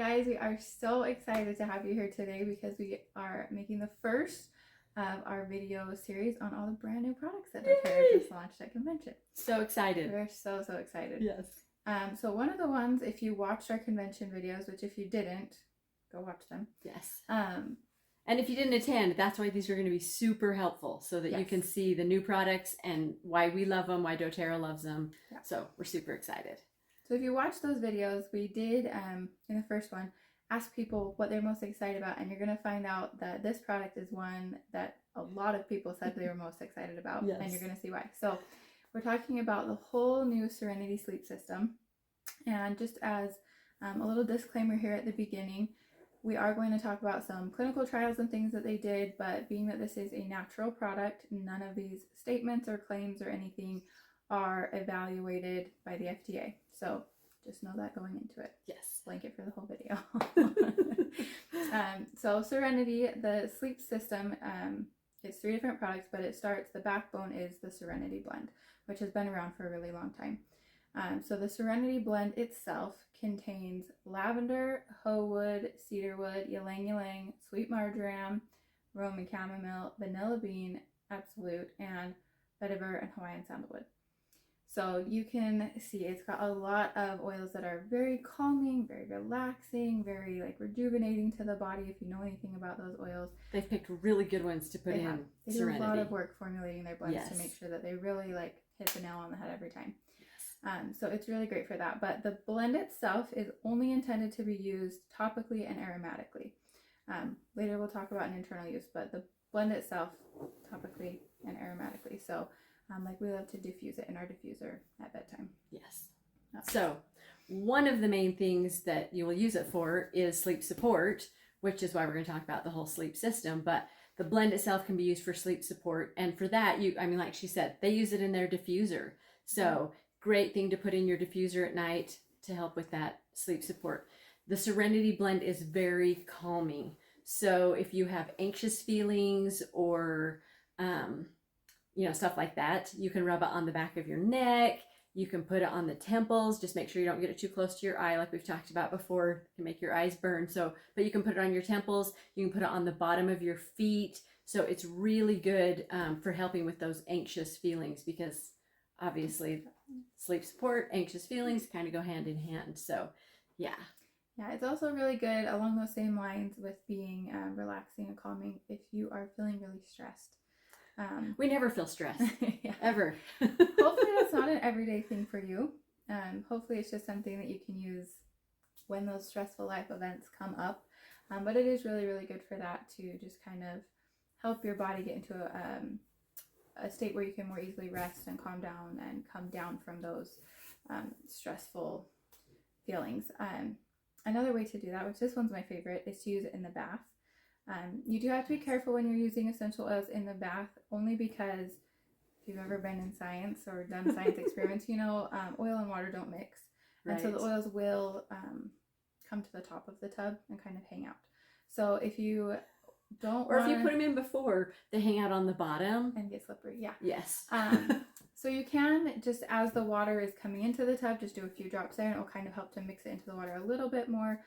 guys, we are so excited to have you here today because we are making the first of our video series on all the brand new products that doTERRA just launched at convention. So excited. We're so excited. Yes. So one of the ones, if you watched our convention videos, which if you didn't, go watch them. Yes. And if you didn't attend, that's why these are going to be super helpful so that you can see the new products and why we love them, why doTERRA loves them. Yeah. So we're super excited. So if you watch those videos, we did, in the first one, ask people what they're most excited about, and you're going to find out that this product is one that a lot of people said they were most excited about, and you're going to see why. So we're talking about the whole new Serenity Sleep System, and just as a little disclaimer here at the beginning, we are going to talk about some clinical trials and things that they did, but being that this is a natural product, none of these statements or claims or anything are evaluated by the FDA. So just know that going into it. Yes. Blanket for the whole video. So Serenity, the sleep system, it's 3 different products, but the backbone is the Serenity Blend, which has been around for a really long time. So the Serenity Blend itself contains lavender, hoe wood, cedarwood, ylang ylang, sweet marjoram, Roman chamomile, vanilla bean, absolute, and vetiver and Hawaiian sandalwood. So you can see it's got a lot of oils that are very calming, very relaxing, very like rejuvenating to the body. If you know anything about those oils, they've picked really good ones to put in. They do a lot of work formulating their blends to make sure that they really like hit the nail on the head every time. So it's really great for that. But the blend itself is only intended to be used topically and aromatically. Later we'll talk about an internal use, but the blend itself topically and aromatically. So like we love to diffuse it in our diffuser at bedtime. Yes. So one of the main things that you will use it for is sleep support, which is why we're going to talk about the whole sleep system. But the blend itself can be used for sleep support. And for that, like she said, they use it in their diffuser. So great thing to put in your diffuser at night to help with that sleep support. The Serenity Blend is very calming. So if you have anxious feelings or stuff like that, you can rub it on the back of your neck. You can put it on the temples. Just make sure you don't get it too close to your eye, like we've talked about before. It can make your eyes burn. But you can put it on your temples. You can put it on the bottom of your feet. So it's really good for helping with those anxious feelings, because obviously sleep support, anxious feelings kind of go hand in hand. So yeah, it's also really good along those same lines with being relaxing and calming if you are feeling really stressed. We never feel stressed ever. Hopefully that's not an everyday thing for you. Hopefully it's just something that you can use when those stressful life events come up. But it is really good for that, to just kind of help your body get into a state where you can more easily rest and calm down and come down from those stressful feelings. Another way to do that, which this one's my favorite, is to use it in the bath. You do have to be careful when you're using essential oils in the bath, only because if you've ever been in science or done science experiments, oil and water don't mix. And so the oils will come to the top of the tub and kind of hang out. So if you if you put them in before, they hang out on the bottom and get slippery. Yeah. Yes. So you can, just as the water is coming into the tub, just do a few drops there, and it will kind of help to mix it into the water a little bit more.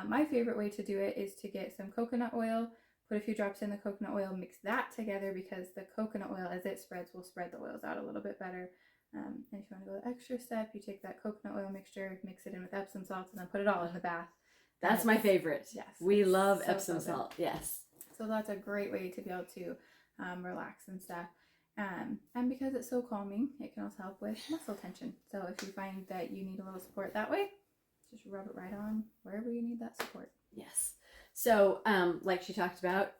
My favorite way to do it is to get some coconut oil, put a few drops in the coconut oil, mix that together, because the coconut oil, as it spreads, will spread the oils out a little bit better. And if you want to go the extra step, you take that coconut oil mixture, mix it in with Epsom salts, and then put it all in the bath. That's my favorite. Yes. We love Epsom salt. Yes. So that's a great way to be able to relax and stuff. And because it's so calming, it can also help with muscle tension. So if you find that you need a little support that way, just rub it right on wherever you need that support. Yes. So like she talked about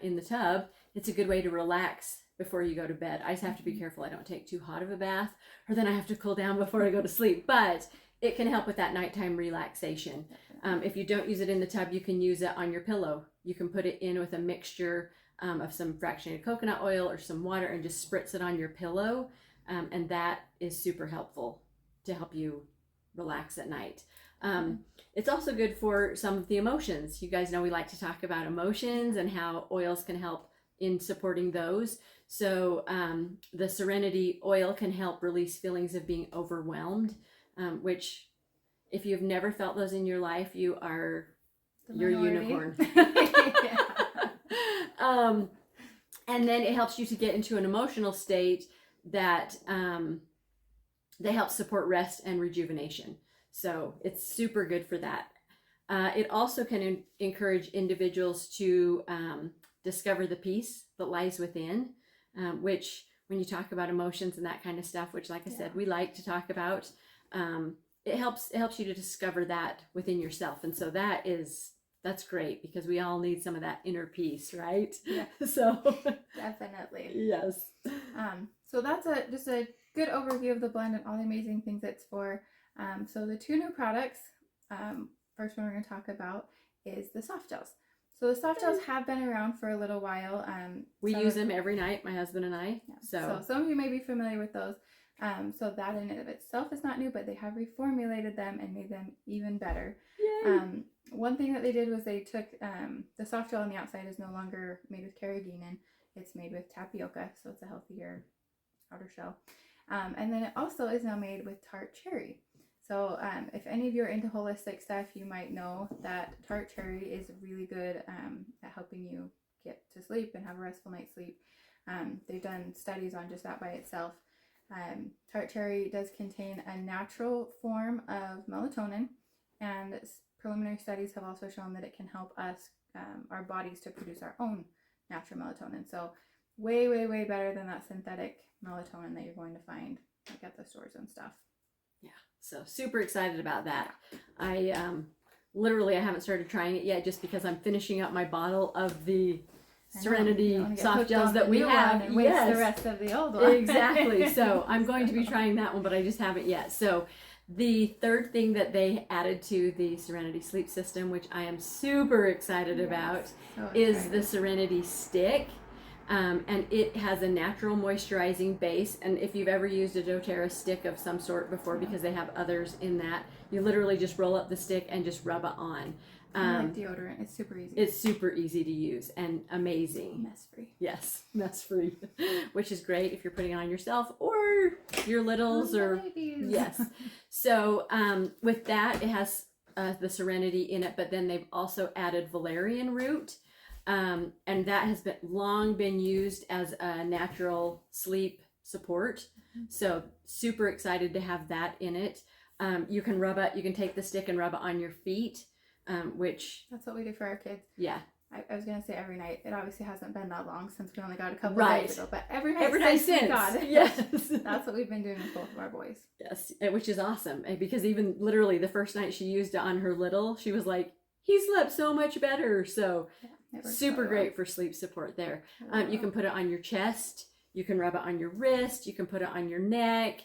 in the tub, it's a good way to relax before you go to bed. I just have to be careful I don't take too hot of a bath, or then I have to cool down before I go to sleep. But it can help with that nighttime relaxation. If you don't use it in the tub, you can use it on your pillow. You can put it in with a mixture of some fractionated coconut oil or some water and just spritz it on your pillow. And that is super helpful to help you relax at night. It's also good for some of the emotions. You guys know we like to talk about emotions and how oils can help in supporting those. So the Serenity oil can help release feelings of being overwhelmed, which if you've never felt those in your life, you are The Your minority. unicorn. Yeah. And then it helps you to get into an emotional state that helps support rest and rejuvenation. So it's super good for that. It also can encourage individuals to discover the peace that lies within, which when you talk about emotions and that kind of stuff, which like I said, we like to talk about, it helps you to discover that within yourself. And so that's great, because we all need some of that inner peace, right? Yeah. So Definitely. yes. So that's just a good overview of the blend and all the amazing things it's for. So the 2 new products, first one we're going to talk about is the Softgels. So the Softgels have been around for a little while. We use them every night, my husband and I. Yeah. So some of you may be familiar with those. So that in and of itself is not new, but they have reformulated them and made them even better. yay. One thing that they did was they took the soft gel on the outside is no longer made with carrageenan. It's made with tapioca, so it's a healthier outer shell. And then it also is now made with tart cherry. So if any of you are into holistic stuff, you might know that tart cherry is really good at helping you get to sleep and have a restful night's sleep. They've done studies on just that by itself. Tart cherry does contain a natural form of melatonin, and preliminary studies have also shown that it can help us, our bodies, to produce our own natural melatonin. So way, way, way better than that synthetic melatonin that you're going to find like at the stores and stuff. Yeah, so super excited about that. I literally I haven't started trying it yet, just because I'm finishing up my bottle of the Serenity soft gels that we have. And waste the rest of the old one. Exactly. So I'm going to be trying that one, but I just haven't yet. So the third thing that they added to the Serenity Sleep System, which I am super excited about, is the Serenity Stick. And it has a natural moisturizing base. And if you've ever used a doTERRA stick of some sort before, because they have others in that, you literally just roll up the stick and just rub it on. Like deodorant, it's super easy. It's super easy to use and amazing. Mess free. Yes, mess free, which is great if you're putting it on yourself or your littles or babies. Yes. So with that, it has the Serenity in it, but then they've also added valerian root, and that has long been used as a natural sleep support. So super excited to have that in it. You can rub it. You can take the stick and rub it on your feet. Which that's what we do for our kids. Yeah. I was gonna say every night. It obviously hasn't been that long since we only got a couple Right. days ago, but every night since. God. Yes. That's what we've been doing with both of our boys. Yes, which is awesome, because even literally the first night she used it on her little, she was like, he slept so much better. So super great for sleep support there. You can put it on your chest, you can rub it on your wrist, you can put it on your neck,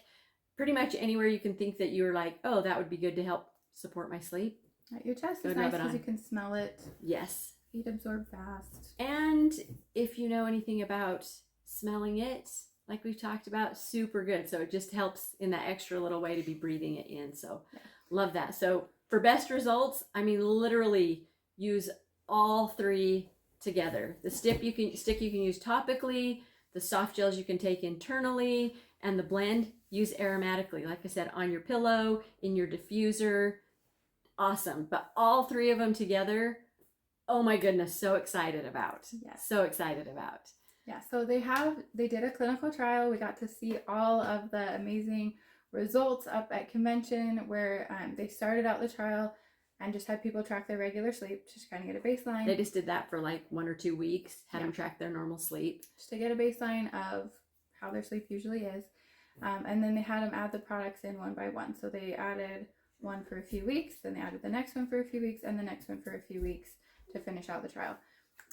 pretty much anywhere you can think that you're like, oh, that would be good to help support my sleep. Your chest is nice because you can smell it. Yes. Feet absorb fast. And if you know anything about smelling it, like we've talked about, super good. So it just helps in that extra little way to be breathing it in. So love that. So for best results, I mean, literally use all 3 together. The stick you can use topically, the soft gels you can take internally, and the blend use aromatically. Like I said, on your pillow, in your diffuser. Awesome. But all 3 of them together, oh my goodness, so excited about. Yes. So excited about. Yeah, so they did a clinical trial. We got to see all of the amazing results up at convention, where they started out the trial and just had people track their regular sleep, just kind of get a baseline. They just did that for like 1 or 2 weeks, had them track their normal sleep. Just to get a baseline of how their sleep usually is. And then they had them add the products in one by one. So they added one for a few weeks, then they added the next one for a few weeks, and the next one for a few weeks to finish out the trial.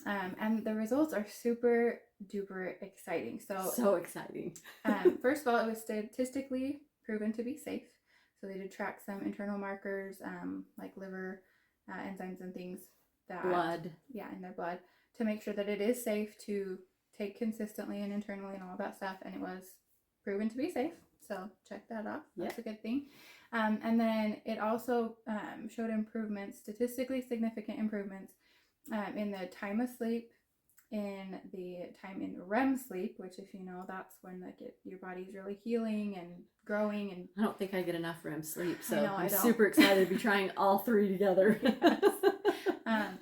And the results are super duper exciting. So exciting. First of all, it was statistically proven to be safe. So they did track some internal markers, like liver enzymes and things blood. Yeah, in their blood, to make sure that it is safe to take consistently and internally and all that stuff. And it was proven to be safe. So check that off. That's a good thing. And then it also showed improvements, statistically significant improvements, in the time of sleep, in the time in REM sleep, which, if you know, that's when your body's really healing and growing. And I don't think I get enough REM sleep, so I I'm don't. super excited to be trying all three together. Yes.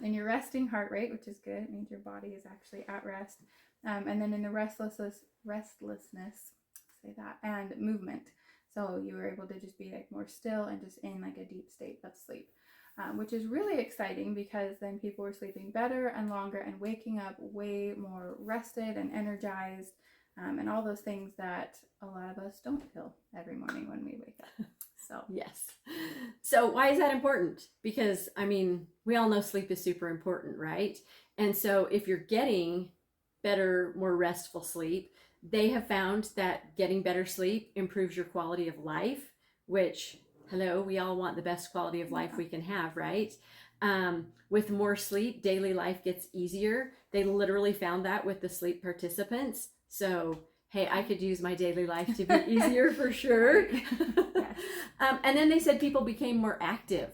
And your resting heart rate, which is good. It means your body is actually at rest. And then in the restlessness, say that, and movement. So you were able to just be like more still and just in like a deep state of sleep, which is really exciting because then people were sleeping better and longer and waking up way more rested and energized, and all those things that a lot of us don't feel every morning when we wake up. So yes. So why is that important? Because I mean, we all know sleep is super important, right? And so if you're getting better, more restful sleep, they have found that getting better sleep improves your quality of life, which, hello, we all want the best quality of life we can have, right? With more sleep, daily life gets easier. They literally found that with the sleep participants. So, hey, I could use my daily life to be easier for sure. Yes. And then they said people became more active.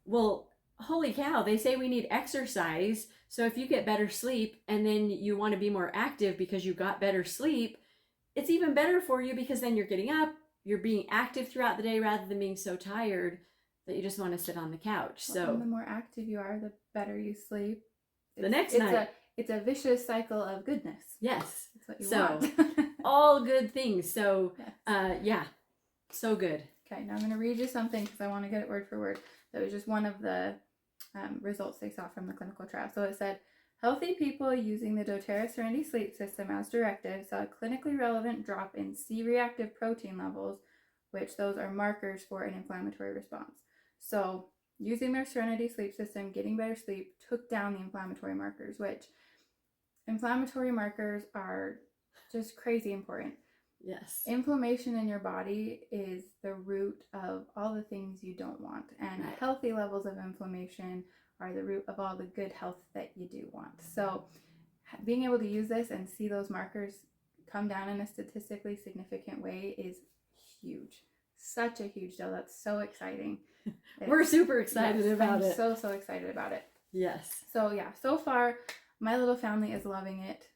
Well, holy cow, they say we need exercise. So if you get better sleep and then you want to be more active because you got better sleep, it's even better for you because then you're getting up, you're being active throughout the day rather than being so tired that you just want to sit on the couch. Well, so and the more active you are, the better you sleep. The next night. It's a vicious cycle of goodness. Yes. That's what you want. All good things. So yes. Yeah, so good. Okay, now I'm going to read you something because I want to get it word for word. That was just one of the results they saw from the clinical trial. So it said, healthy people using the doTERRA Serenity Sleep System as directed saw a clinically relevant drop in C-reactive protein levels, which those are markers for an inflammatory response. So using their Serenity Sleep System, getting better sleep took down the inflammatory markers, which inflammatory markers are just crazy important. Yes. Inflammation in your body is the root of all the things you don't want. And right. Healthy levels of inflammation are the root of all the good health that you do want. So being able to use this and see those markers come down in a statistically significant way is huge. Such a huge deal. That's so exciting. We're super excited about it. I'm so excited about it. Yes. So yeah, so far my little family is loving it.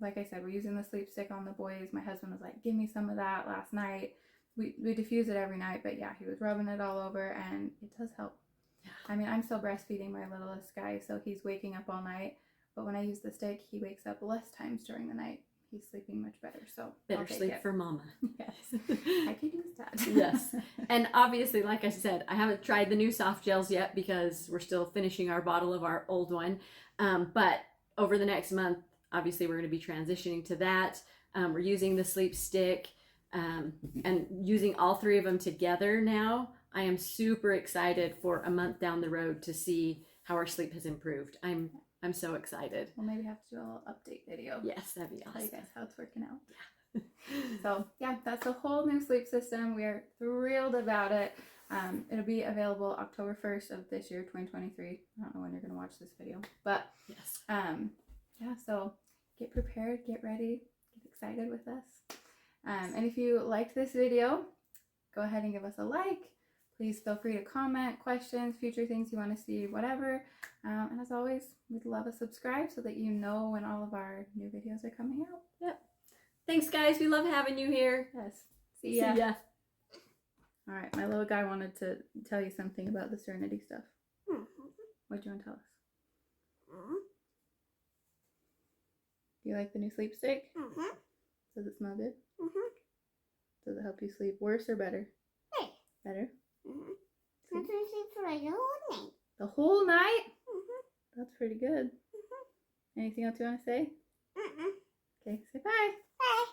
Like I said, we're using the sleep stick on the boys. My husband was like, give me some of that last night. We diffuse it every night, but yeah, he was rubbing it all over and it does help. Yeah. I mean, I'm still breastfeeding my littlest guy, so he's waking up all night. But when I use the stick, he wakes up less times during the night. He's sleeping much better. So better sleep for mama. Yes. I could use that. Yes. And obviously, like I said, I haven't tried the new Softgels yet because we're still finishing our bottle of our old one. But over the next month, obviously, we're going to be transitioning to that. We're using the sleep stick and using all three of them together now. I am super excited for a month down the road to see how our sleep has improved. I'm so excited. We'll maybe have to do a little update video. Yes, that'd be awesome. Tell you guys how it's working out. Yeah. So yeah, that's a whole new sleep system. We are thrilled about it. It'll be available October 1st of this year, 2023. I don't know when you're going to watch this video, but yes. Yeah, so get prepared, get ready, get excited with us. And if you liked this video, go ahead and give us a like. Please feel free to comment, questions, future things you want to see, whatever. And as always, we'd love a subscribe so that you know when all of our new videos are coming out. Yep. Thanks, guys. We love having you here. Yes. See ya. All right, my little guy wanted to tell you something about the Serenity stuff. What do you want to tell us? Do you like the new sleep stick? Does it smell good? Does it help you sleep worse or better? Better? I can sleep for the whole night. The whole night? That's pretty good. Anything else you want to say? Okay, say bye. Bye.